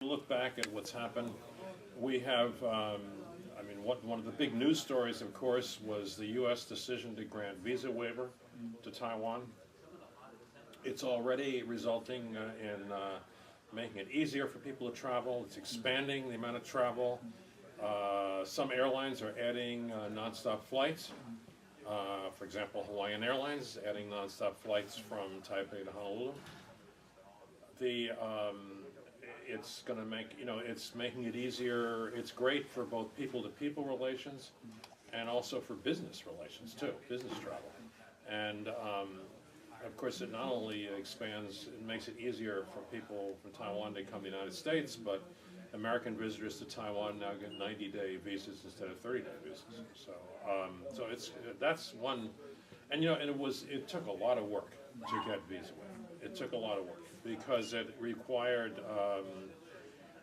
Look back at what's happened. We have, one of the big news stories, of course, was the U.S. decision to grant visa waiver to Taiwan. It's already resulting in making it easier for people to travel. It's expanding the amount of travel. Some airlines are adding nonstop flights. For example, Hawaiian Airlines is adding nonstop flights from Taipei to Honolulu. It's going to make, it's making it easier. It's great for both people-to-people relations and also for business relations too, business travel. And of course, it not only expands, it makes it easier for people from Taiwan to come to the United States, but American visitors to Taiwan now get 90-day visas instead of 30-day visas. So that's one, and it took a lot of work to get visa waiver. It took a lot of work because it required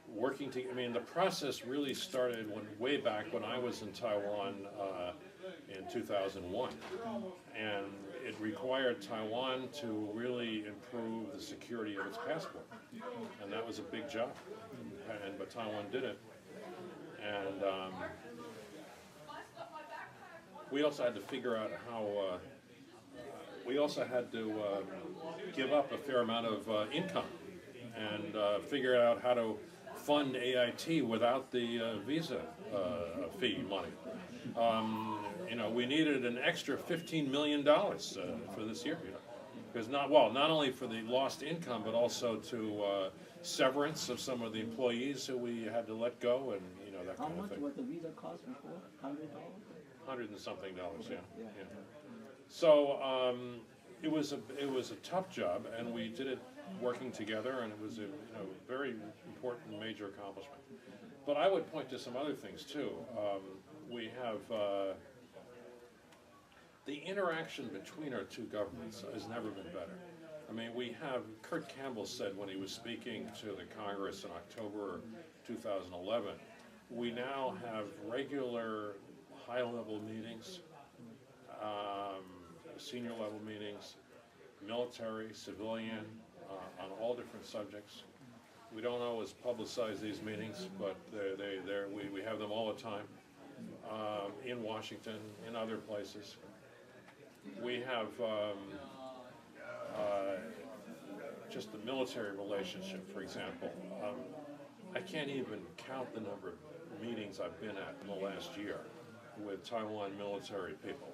working to. The process really started way back when I was in Taiwan in 2001, and it required Taiwan to really improve the security of its passport, and that was a big job. But Taiwan did it, and we also had to figure out how. We also had to give up a fair amount of income and figure out how to fund AIT without the visa fee money. We needed an extra $15 million for this year, because not only for the lost income, but also to severance of some of the employees who we had to let go, and that kind of thing. How much was the visa cost before? $100? $100 and something, yeah. So it was a tough job, and we did it working together, and it was a very important major accomplishment. But I would point to some other things too. We have the interaction between our two governments has never been better. We have, Kurt Campbell said when he was speaking to the Congress in October 2011, we now have regular high-level meetings, senior level meetings, military, civilian, on all different subjects. We don't always publicize these meetings, but we have them all the time, in Washington, in other places. We have just the military relationship, for example. I can't even count the number of meetings I've been at in the last year with Taiwan military people.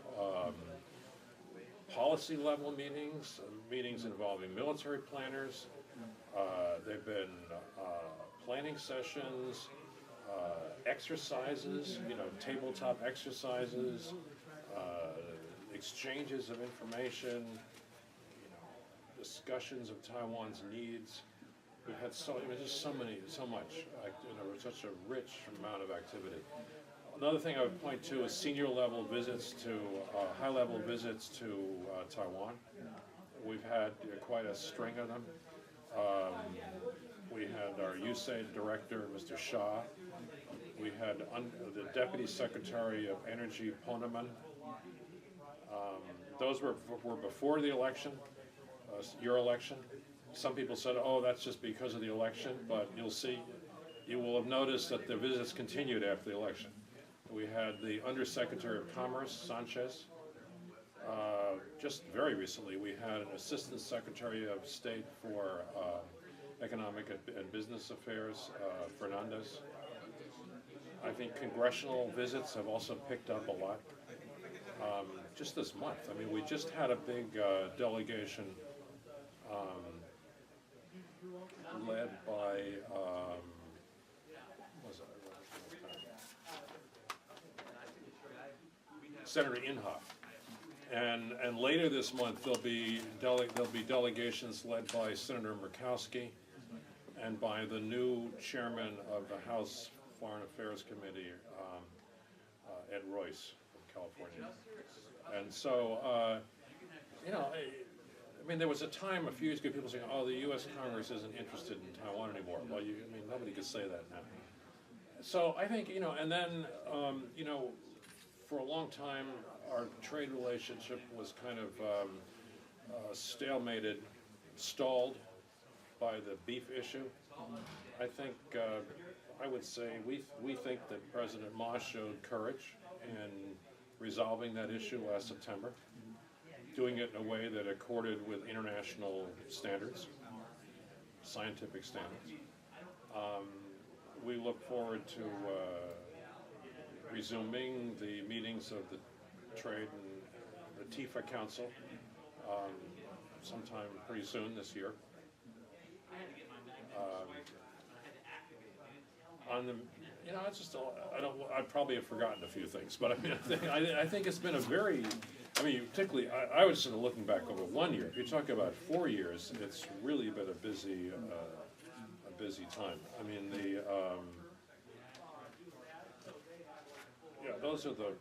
Policy level meetings, meetings involving military planners. They've been planning sessions, exercises, tabletop exercises, exchanges of information, discussions of Taiwan's needs. We've had so much, such a rich amount of activity. Another thing I would point to is senior level visits to, high level visits to Taiwan. We've had quite a string of them. We had our USAID director, Mr. Shah. We had the Deputy Secretary of Energy, Poneman. Those were before the election, your election. Some people said, oh, that's just because of the election, but you will have noticed that the visits continued after the election. We had the Undersecretary of Commerce, Sanchez. Just very recently, we had an Assistant Secretary of State for Economic and Business Affairs, Fernandez. I think congressional visits have also picked up a lot. Just this month, we just had a big delegation led by Senator Inhofe, and later this month there'll be delegations led by Senator Murkowski and by the new chairman of the House Foreign Affairs Committee, Ed Royce from California. And so, there was a time a few years ago people saying, "Oh, the U.S. Congress isn't interested in Taiwan anymore." Well, nobody could say that now. So I think and then for a long time our trade relationship was kind of stalemated, stalled by the beef issue. I think, I would say we think that President Ma showed courage in resolving that issue last September, doing it in a way that accorded with international standards, scientific standards. We look forward to resuming the meetings of the Trade and the TIFA Council sometime pretty soon this year. On the, you know, it's just, I probably have forgotten a few things, but I mean, I think it's been a very, I mean, particularly, I was sort of looking back over 1 year. If you talk about 4 years, it's really been a busy time. I mean, yeah, those are the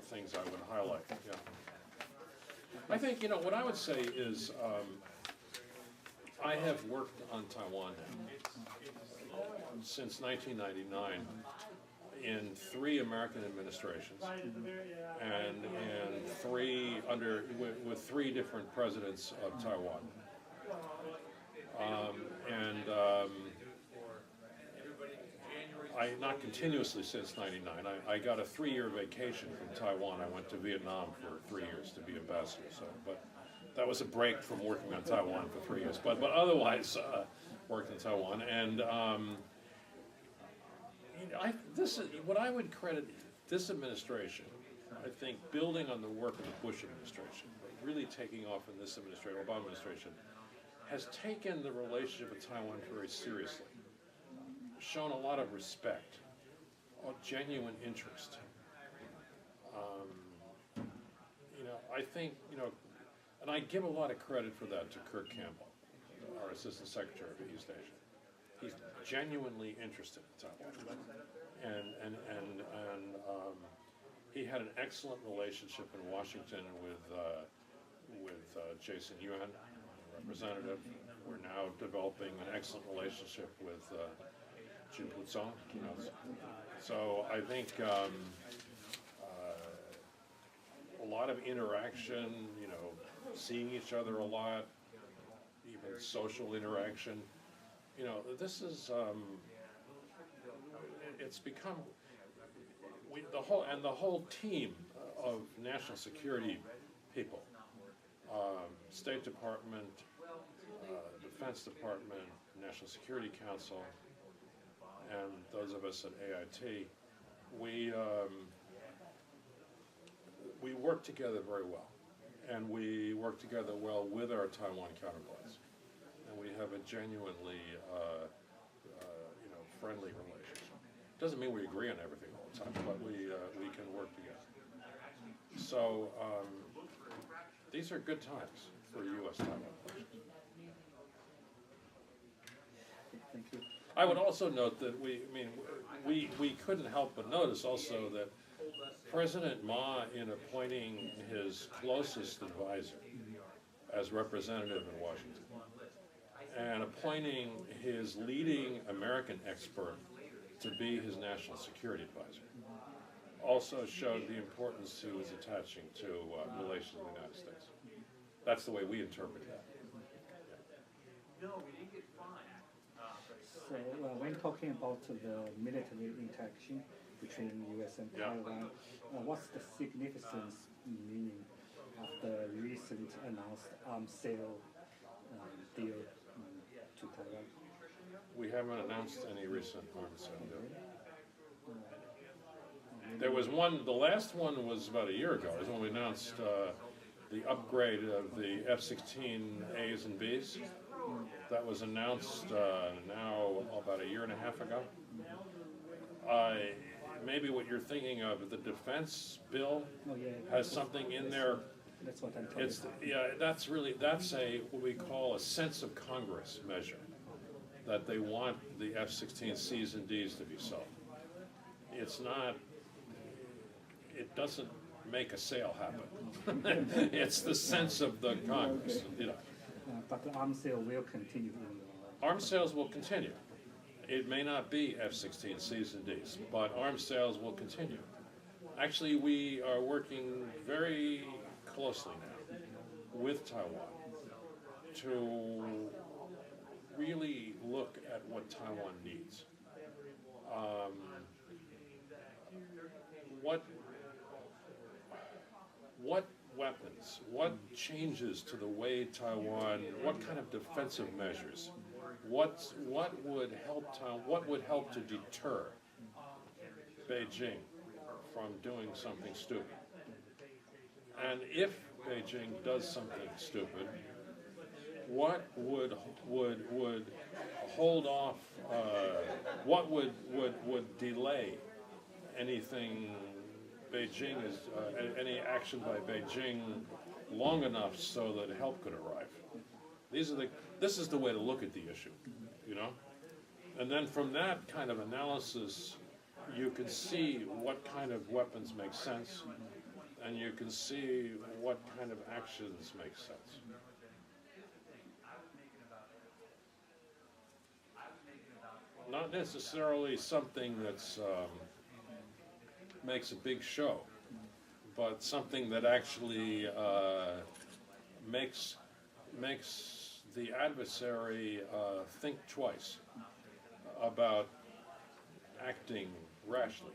things I would highlight, yeah. I think, you know, what I would say is, I have worked on Taiwan now since 1999 in 3 American administrations and with 3 different presidents of Taiwan. Not continuously since '99. I got a 3-year vacation from Taiwan. I went to Vietnam for 3 years to be ambassador. So, but that was a break from working on Taiwan for 3 years. But otherwise, worked in Taiwan. And this is what I would credit this administration. I think building on the work of the Bush administration, but really taking off in this administration, Obama administration, has taken the relationship with Taiwan very seriously. Shown a lot of respect, a genuine interest. You know, I think, you know, and I give a lot of credit for that to Kirk Campbell, our Assistant Secretary of East Asia. He's genuinely interested in Taiwan, and he had an excellent relationship in Washington with Jason Yuan, representative. We're now developing an excellent relationship with Jin Putsong, you know. So I think a lot of interaction, you know, seeing each other a lot, even social interaction. You know, this is it's become the whole team of national security people, State Department, Defense Department, National Security Council, and those of us at AIT, we work together very well, and we work together well with our Taiwan counterparts, and we have a genuinely, you know, friendly relationship. Doesn't mean we agree on everything all the time, but we can work together. So these are good times for U.S.-Taiwan relations. Thank you. I would also note that we couldn't help but notice also that President Ma, in appointing his closest advisor as representative in Washington, and appointing his leading American expert to be his national security advisor, also showed the importance he was attaching to relations with the United States. That's the way we interpret that. Yeah. So when talking about the military interaction between U.S. and Taiwan, what's the significance, meaning of the recent announced arms sale deal to Taiwan? We haven't announced any recent arms sale deal. There was one, the last one was about a year ago, is when we announced the upgrade of the F-16As and Bs. That was announced now about a year and a half ago. Maybe what you're thinking of, the defense bill has something in there. That's what I'm talking about. That's what we call a sense of Congress measure, that they want the F-16Cs and Ds to be sold. It's not, it doesn't make a sale happen. It's the sense of the Congress, you know. But the arms sale will continue. Arms sales will continue. It may not be F-16Cs and Ds, but arms sales will continue. Actually, we are working very closely now with Taiwan to really look at what Taiwan needs. What weapons, what changes to the way Taiwan, what kind of defensive measures, what would help to deter Beijing from doing something stupid? And if Beijing does something stupid, what would hold off, what would delay anything Beijing is, any action by Beijing long enough so that help could arrive? This is the way to look at the issue, you know? And then from that kind of analysis, you can see what kind of weapons make sense, and you can see what kind of actions make sense. Not necessarily something that's makes a big show, but something that actually makes the adversary think twice about acting rashly.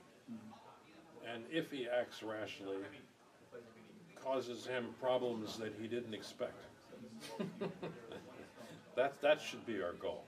And if he acts rashly, causes him problems that he didn't expect. That should be our goal.